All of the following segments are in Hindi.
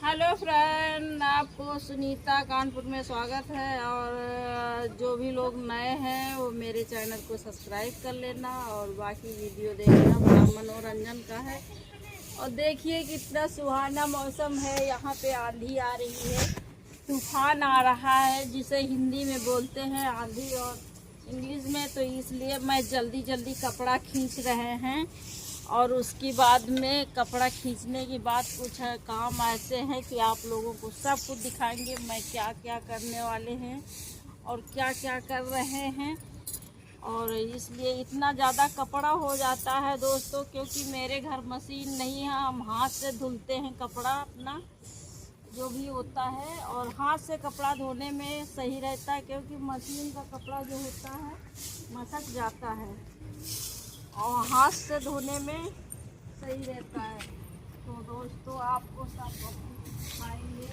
हेलो फ्रेंड, आपको सुनीता कानपुर में स्वागत है। और जो भी लोग नए हैं वो मेरे चैनल को सब्सक्राइब कर लेना और बाकी वीडियो देखना, बड़ा मनोरंजन का है। और देखिए कितना सुहाना मौसम है। यहाँ पे आंधी आ रही है, तूफान आ रहा है, जिसे हिंदी में बोलते हैं आंधी और इंग्लिश में। तो इसलिए मैं जल्दी जल्दी कपड़ा खींच रहे हैं। और उसके बाद में कपड़ा खींचने के बाद कुछ काम ऐसे हैं कि आप लोगों को सब कुछ दिखाएंगे मैं क्या क्या करने वाले हैं और क्या क्या कर रहे हैं। और इसलिए इतना ज़्यादा कपड़ा हो जाता है दोस्तों, क्योंकि मेरे घर मशीन नहीं है। हम हाथ से धुलते हैं कपड़ा अपना जो भी होता है। और हाथ से कपड़ा धोने में सही रहता है, क्योंकि मशीन का कपड़ा जो होता है मसक जाता है और हाथ से धोने में सही रहता है। तो दोस्तों आपको सब दिखाएंगे।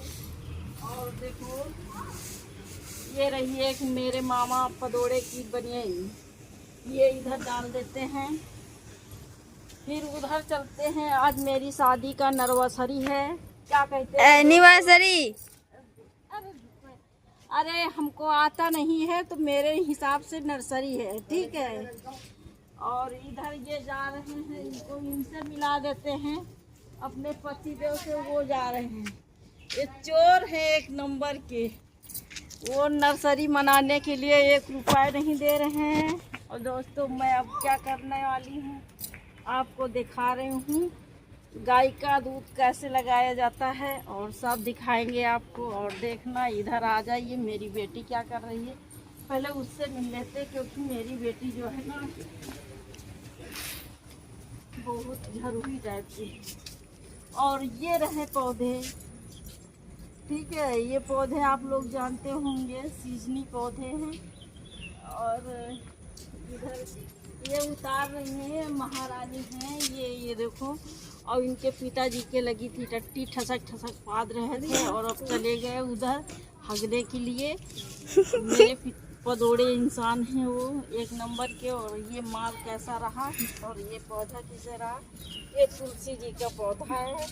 और देखो ये रही एक मेरे मामा पदोड़े की बनियाई, ये इधर डाल देते हैं। फिर उधर चलते हैं। आज मेरी शादी का नरवसरी है, क्या कहते हैं, एनिवर्सरी। अरे हमको आता नहीं है तो मेरे हिसाब से नर्सरी है, ठीक है। और इधर ये जा रहे हैं, इनको इनसे मिला देते हैं अपने पतिदेव से। वो जा रहे हैं, ये चोर है एक नंबर के। वो नर्सरी मनाने के लिए 1 रुपया नहीं दे रहे हैं। और दोस्तों मैं अब क्या करने वाली हूँ आपको दिखा रही हूँ। गाय का दूध कैसे लगाया जाता है और सब दिखाएंगे आपको। और देखना, इधर आ जाइए। मेरी बेटी क्या कर रही है, पहले उससे मिल लेते, क्योंकि मेरी बेटी जो है ना बहुत झरूरी टाइप की। और ये रहे पौधे, ठीक है। ये पौधे आप लोग जानते होंगे, सीजनी पौधे हैं। और इधर ये उतार रही हैं, महारानी हैं ये देखो। और इनके पिताजी के लगी थी टट्टी, ठसक ठसक पाद रहे थे और अब चले गए उधर हगने के लिए। मेरे पदोड़े इंसान हैं वो, 1 नंबर के। और ये माल कैसा रहा और ये पौधा कैसे रहा। ये तुलसी जी का पौधा है।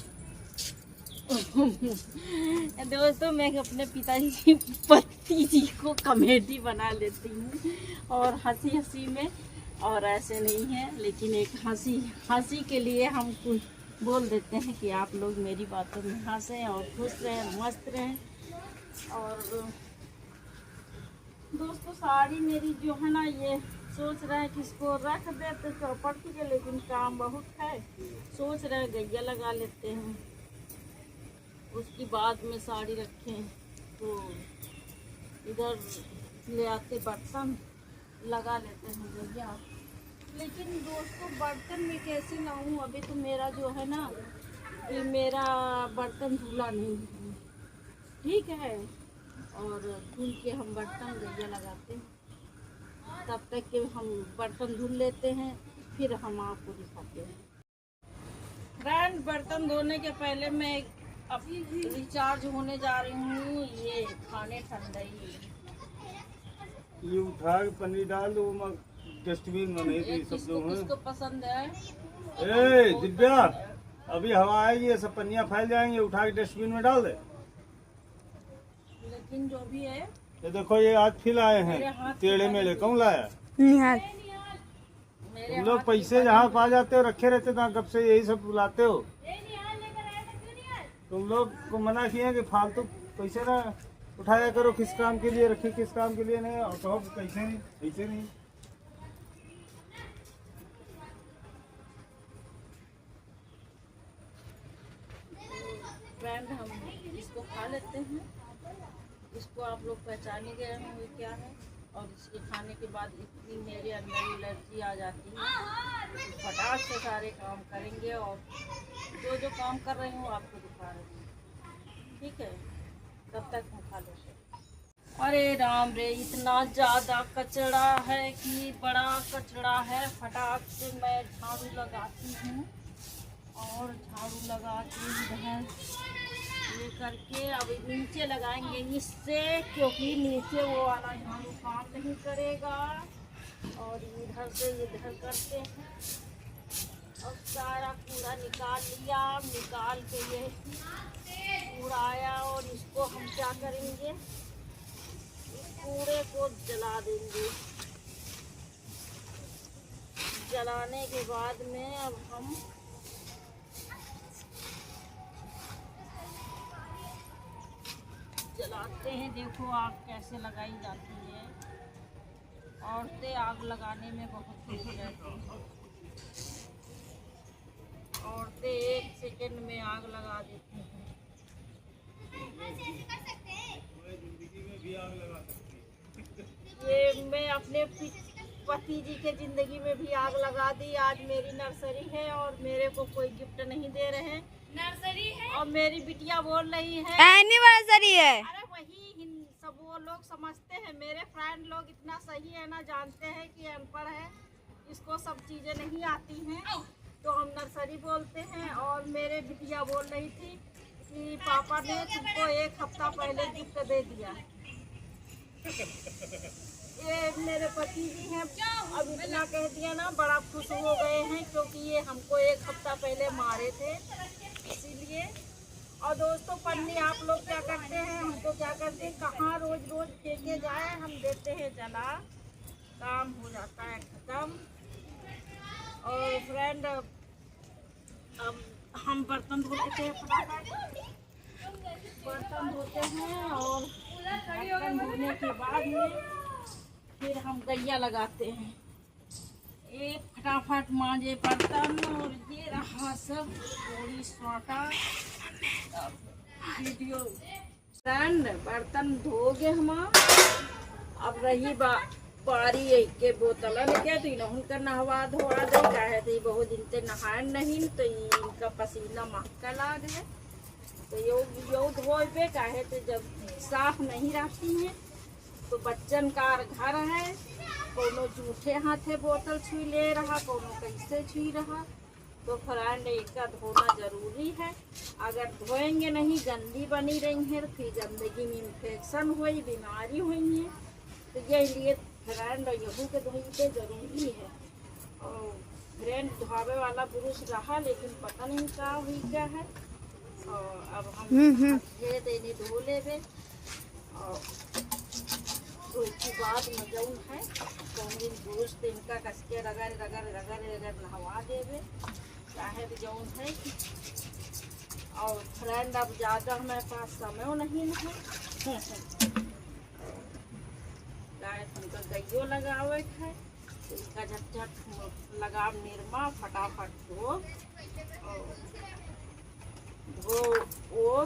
दोस्तों मैं अपने पिताजी की पति जी को कॉमेडी बना लेती हूँ और हंसी हंसी में, और ऐसे नहीं है, लेकिन एक हंसी के लिए हम कुछ बोल देते हैं कि आप लोग मेरी बातों में हंसें और खुश रहें, मस्त रहें। और दोस्तों साड़ी मेरी जो है ना, ये सोच रहे हैं कि इसको रख देते चौपट के, लेकिन काम बहुत है। सोच रहे हैं गैया लगा लेते हैं, उसकी बाद में साड़ी रखें। तो इधर ले आते बर्तन लगा लेते हैं गैया। लेकिन दोस्तों बर्तन में कैसे लाऊं, अभी तो मेरा जो है ना, ये मेरा बर्तन धुला नहीं है, ठीक है। और धुल के हम बर्तन गैया लगाते हैं। तब तक के हम बर्तन धुल लेते हैं, फिर हम आपको दिखाते हैं। फ्रेंड बर्तन धोने के पहले मैं अब रिचार्ज होने जा रही हूँ। ये खाने ठंडाई ये उठा के पनीर डाल दो डस्टबिन में, नहीं तो सब जो किसको पसंद है। ए दिव्या, अभी हवा आएगी ये सब पन्नियां फैल जाएंगे, उठा के डस्टबिन में डाल दे। लेकिन जो भी है, ये देखो ये आज फिर आए हैं टेढ़े मेढ़े, कौन लाया? निहाल। मेरे तुम लोग पैसे जहाँ पा जाते हो रखे रहते तो कब से यही सब बुलाते हो। तुम लोग को मना किए कि फालतू पैसे ना उठाया करो, किस काम के लिए रखे किस काम के लिए नहीं। और कहो कैसे नहीं, ऐसे नहीं। फ्रेंड हम इसको खा लेते हैं। इसको आप लोग पहचाने गए होंगे क्या है। और इसके खाने के बाद इतनी मेरे अंदर एलर्जी आ जाती है, फटाक से सारे काम करेंगे। और जो काम कर रही हूँ आपको दिखा रही हूँ, ठीक है। तब तक हम खा लेते हैं। अरे राम रे, इतना ज़्यादा कचरा है कि बड़ा कचरा है। फटाक से मैं झाड़ू लगाती हूँ और झाड़ू लगा के इधर ये करके अब नीचे लगाएंगे इससे, क्योंकि नीचे वो वाला झाड़ू काम नहीं करेगा। और इधर से इधर करते हैं और सारा कूड़ा निकाल लिया। निकाल के ये उड़ाया और इसको हम क्या करेंगे, इस कूड़े को जला देंगे। जलाने के बाद में अब हम जलाते हैं। देखो आग कैसे लगाई जाती है। औरतें आग लगाने में बहुत तेज रहती हैं। औरतें 1 सेकंड में आग लगा देती हैं। ये मैं अपने पति जी के जिंदगी में भी आग लगा दी। आज मेरी नर्सरी है और मेरे को कोई गिफ्ट नहीं दे रहे हैं। नर्सरी है और मेरी बिटिया बोल रही है एनिवर्सरी है। अरे वही सब वो लोग समझते हैं। मेरे फ्रेंड लोग इतना सही है ना, जानते हैं कि अनपढ़ है, इसको सब चीजें नहीं आती हैं, तो हम नर्सरी बोलते हैं। और मेरे बिटिया बोल रही थी कि पापा ने तुमको 1 हफ्ता पहले गिफ्ट दे दिया। ये मेरे पति जी हैं, अब इतना कह दिया ना, बड़ा खुश हो गए हैं क्योंकि ये हमको 1 हफ्ता पहले मारे थे, इसीलिए। और दोस्तों पन्नी आप लोग क्या करते हैं, हम तो क्या करते हैं, कहाँ रोज रोज फेंके जाए, हम देते हैं जला, काम हो जाता है खत्म। और फ्रेंड अब हम बर्तन धोते हैं, फटाफट बर्तन धोते हैं और बर्तन धोने के बाद में फिर हम गैया लगाते हैं। एक फटाफट मांजे बर्तन और ये रहा सब थोड़ी स्वाटा वीडियो। फ्रेंड बर्तन धोगे हम। अब रही पारी के बोतल के तो इन्हों का नहवा धोआ दे कहे थे, बहुत दिन से नहाए नहीं तो इनका पसीना महका लाग है, तो यो धोए कहे थे। जब साफ नहीं रहती हैं तो बच्चन का घर है, कोनो जूठे हाथे बोतल छुई ले रहा, कोनो कैसे छुई रहा, तो फ्रेंड इसका धोना जरूरी है। अगर धोएंगे नहीं, गंदी बनी रही है, फिर गंदगी में इन्फेक्शन हुई, बीमारी हुई है, तो ये लिए फ्रेंड यहू के धोते जरूरी है। और फ्रेंड धोवे वाला पुरुष रहा, लेकिन पता नहीं क्या हुई क्या है। और अब हम देने धो लेवे और उसके बाद में जौन है कौन दिन पुरुष इनका कसके रगड़ नहवा देवे चाहे भी जौन है। और फ्रेंड अब ज़्यादा हमारे पास समय नहीं है, गाय तुमका गैयो लगावे है, तो इसका झट लगाव निरमा फटाफट धो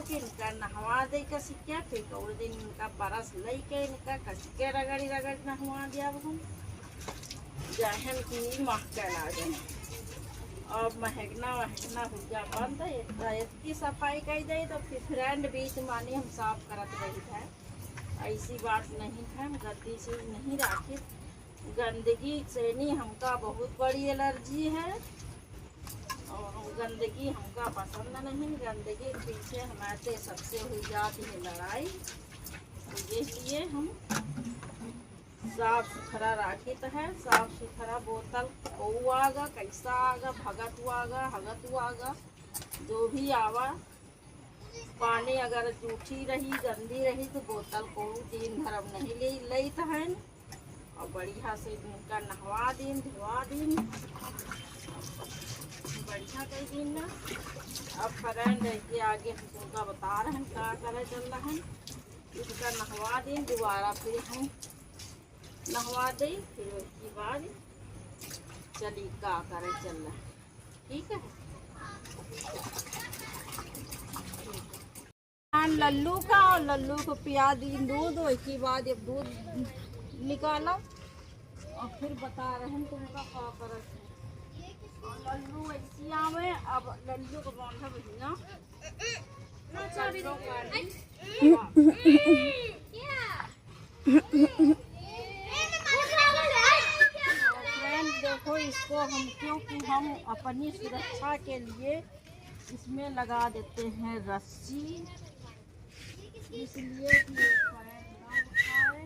कि इनका नहवा दे कसिक्या। फिर और दिन इनका बरस लई के इनका कसिके रगड़ी नहवा दिया हम जहन की महका लागे। अब महकना हुआ बंद इतनी सफाई कर दे तो फिर फ्रेंड बीच मानी हम साफ करत रही है। ऐसी बात नहीं है, गंदी से नहीं राखी। गंदगी से नहीं, हमका बहुत बड़ी एलर्जी है और गंदगी हमका पसंद नहीं। गंदगी के पीछे हमारे सबसे हुई जाती है लड़ाई, तो इसलिए हम साफ सुथरा राखित है। साफ सुथरा बोतल कऊ आगा, कैसा आगा, भगत आगा, हगत आगा, जो भी आवा। पानी अगर जूठी रही, गंदी रही तो बोतल को दिन धर्म नहीं लेत है और बढ़िया से उनका नहवा दिन, धोवा दिन, बढ़िया कई दिन ना। अब फ्रेंड के आगे हम तुमका बता रहे हैं क्या करे चल रहा है। इसका नहवा दें, दोबारा फिर हम नहवा दें, फिर उसके बाद चली क्या करे चल रहा है। ठीक है, लल्लू का और लल्लू को पिया दी दूध, उसके बाद एक दूध निकाला और फिर बता रहे हैं तुमका क्या करे। लल्लू ऐसी आवे, अब लल्लू को बांधा भैया फ्रेंड देखो इसको हम, क्योंकि हम अपनी सुरक्षा के लिए इसमें लगा देते हैं रस्सी, इसलिए कि ना उठाए।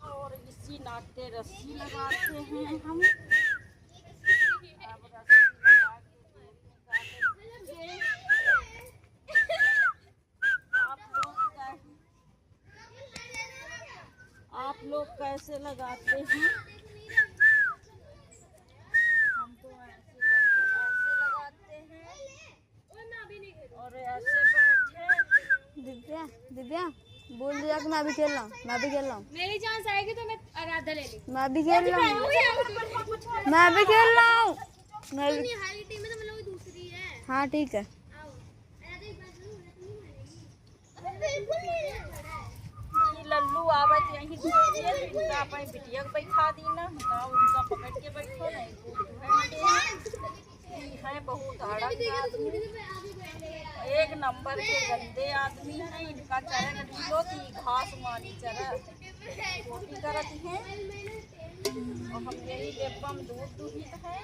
और इसी नाते रस्सी लगाते हैं हम। अब रस्सी लगा के ऐसे लगाते हैं, हम तो ऐसे लगाते हैं और ऐसे बैठे। दिव्या दिव्या बोल दिया कि मैं भी खेल रहा हूँ, मैं भी खेल रहा हूँ। मेरी चांस आएगी तो मैं आराधा ले ली। मैं भी खेल रहा हूँ, मैं भी खेल रहा हूँ। मैं भी हमारी टीम में तो मतलब दूसरी है। हाँ ठीक है। आओ आराधा एक बार जरूर बिल्कुल नहीं ये लल्लू आवत यहीं दीजिए, इनका अपनी बिटिया को बैठा दी ना, का उनका पकड़ के बैठो नहीं है बहुत हड़क आदमी, एक नंबर के गंदे आदमी है। इनका चरण ढीलो थी, घास मानी चरण छोटी करत है और हम यही डिब्बा में दूध दूहित है।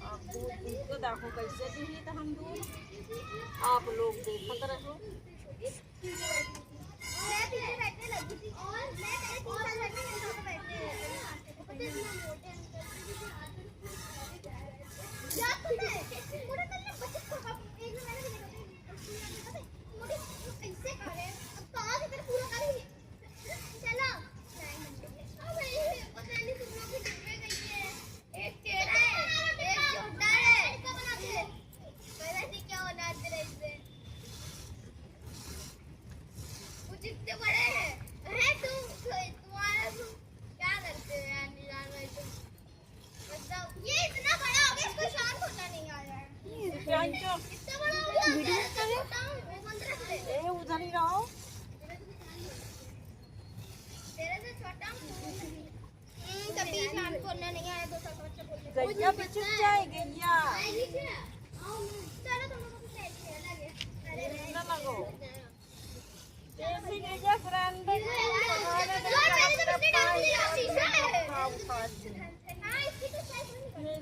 आप दूध दूध को देखो कैसे दूहित हम दूध, आप लोग देखत रहो। जितने बड़े हैं तुम्हारा क्या करते हो यार निराला तुम, मतलब ये इतना बड़ा हो गया इसको शांत होना नहीं आ रहा है। इतना बड़ा हो गया ए उधर ही रहो, तेरे से छोटा हूँ कभी शांत होना नहीं आया तो सब बच्चे बोलते गैया भी चुप जाए गैया चलो तुम लोग को खेल लगे। अरे ना लगो जैसे गैया फ्रेंड मेरी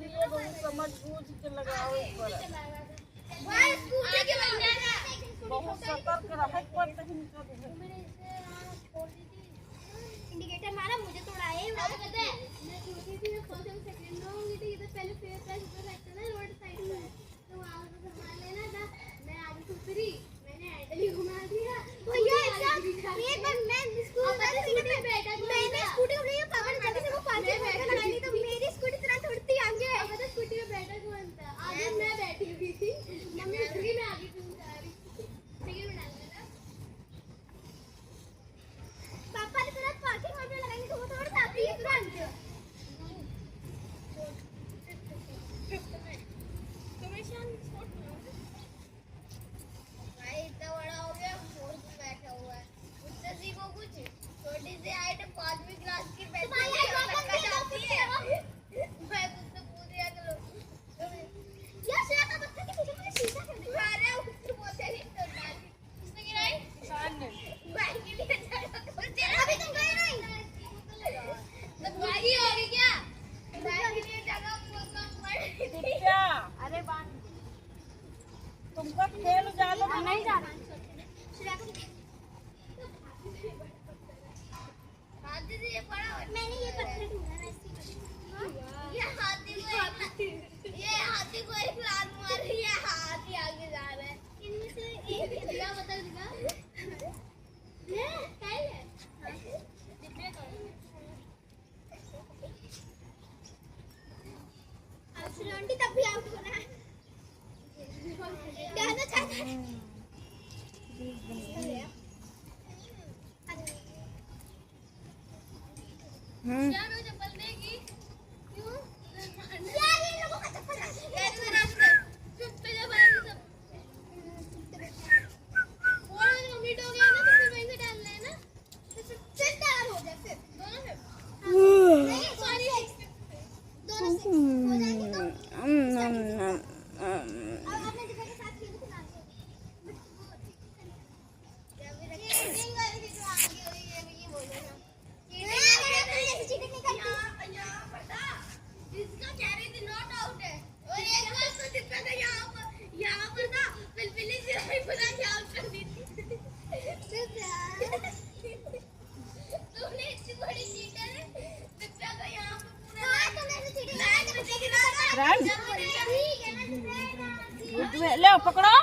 ये बहुत समझ बूझ के लगाओ ऊपर, बहुत सतर्क रहे पड़ते हैं। इंडिकेटर मारा मुझे थोड़ा है पता है, मैं छोटी थी ना फर्स्ट टाइम सेकंड में होंगी तो इधर पहले फेयर प्राइस ऊपर रखते ना रोड साइड में, तो वहां से सामान लेना था, मैं आगे उतरी, मैंने हैंडल ही घुमा दिया भैया एक बार मैं स्कूटी में बैठा, मैंने स्कूटी को नहीं पकड़ जल्दी से वो पानी में बैठा नहीं तो मेरी स्कूटी तुरंत उड़ती आगे, अब तो स्कूटी में बैठा कौन था, आगे मैं बैठी हुई थी, मम्मी उतरी मैं आगे क्यों जा रही टिकट बना लेना। पापा ने तुरंत पार्किंग में लगाएंगे तो वो थोड़ा तापी है तुरंत। तुम्हें शांत छोड़ भाई इतना बड़ा हो गया फोन पे बैठा हुआ है, उससे सीखो कुछ, छोटी सी हाइट 5वीं क्लास की बैठी है मैं तुझसे पूछ रहा चलो यार शेर का बच्चा के पीछे मुझे शीशा कर दे अरे उसको बोलते नहीं तो डाली किसने गिराई भाई के लिए अभी तुम गए नहीं तो भाई हो गई क्या भाई के लिए जगह पूछना पड़ दिव्या अरे बान तुमको खेल ज्यादा नहीं जा रहा हाथी से ये पड़ा मैंने ये पत्थर ढूंढा ना इसकी ये हाथी को एक लात मारी है, हाथी आगे जा रहा है, इनमें से एक दिया बता दिया ले काय है दिव्या का अब लंडी तब भी आउट होना है क्या ना चाहता है यार वो चप्पल देगी क्यों यार ये लोगों का चप्पल यार मेरा चुप पे जब आएगी सब और कंप्लीट हो गया ना तो फिर वहीं से डालना है ना तो फिर तैयार हो जाए फिर दोनों फिर नहीं सॉरी दोनों से हो जाएंगे तो अब अपने दिखा के साथ खेल के नाचो जब भी रखेंगे वाले जो आगे हुई है ये बोलेगा चीटिंग नहीं करती यहाँ पता इसका कैरी थी नॉट आउट है और एक बार तो दिक्कत है यहाँ पर ना बिल्बिली से ही बुला के आउट कर दी थी तुमने इतनी बड़ी चीटर है दिक्कत है यहाँ पर पूरा हाँ तुमने ऐसे चीटिंग ले पकड़ो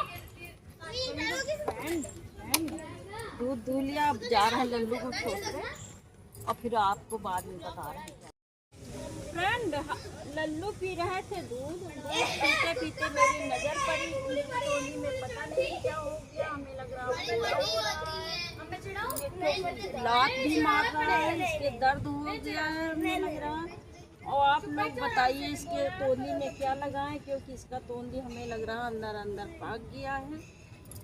दूध धो लिया, अब जा रहे हैं लल्लू को छोड़ने और फिर आपको बाद में बता रहे हैं। फ्रेंड, लल्लू पी रहे थे दूध पीते पीते मेरी नजर पड़ी उनकी टोली में, पता नहीं क्या हो गया, हमें लग रहा लात भी मार रहा है, इसके दर्द हो गया है हमें लग रहा। और आप लोग बताइए इसके तोंदी में क्या लगाएं, क्योंकि इसका तोंदी हमें लग रहा अंदर अंदर पक गया है।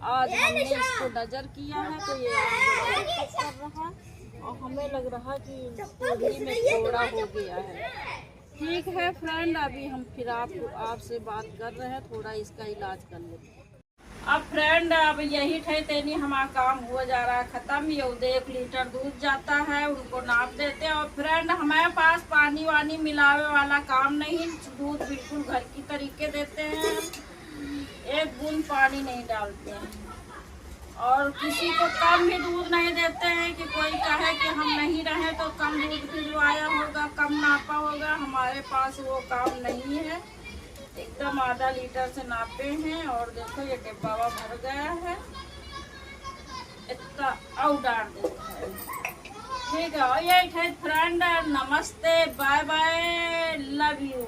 आज हमने इसको नजर किया है तो ये कर रहा और हमें लग रहा कि तोंदी में फोड़ा हो गया है। ठीक है फ्रेंड, अभी हम फिर आपसे बात कर रहे हैं, थोड़ा इसका इलाज कर लेते हैं। अब फ्रेंड, अब यही ठहते नहीं हमारा काम हुआ जा रहा है ख़त्म। ये 1 लीटर दूध जाता है, उनको नाप देते हैं। और फ्रेंड, हमारे पास पानी वानी मिलावे वाला काम नहीं, दूध बिल्कुल घर की तरीके देते हैं, एक बूंद पानी नहीं डालते हैं। और किसी को कम भी दूध नहीं देते हैं कि कोई कहे कि हम नहीं रहे तो कम दूध भिजवाया होगा, कम नापा होगा। हमारे पास वो काम नहीं है, एकदम आधा लीटर से नापे हैं। और देखो ये डिब्बा भर गया है, इतना और डाल देता है। ठीक है, और ये फ्रेंड, नमस्ते, बाय बाय, लव यू।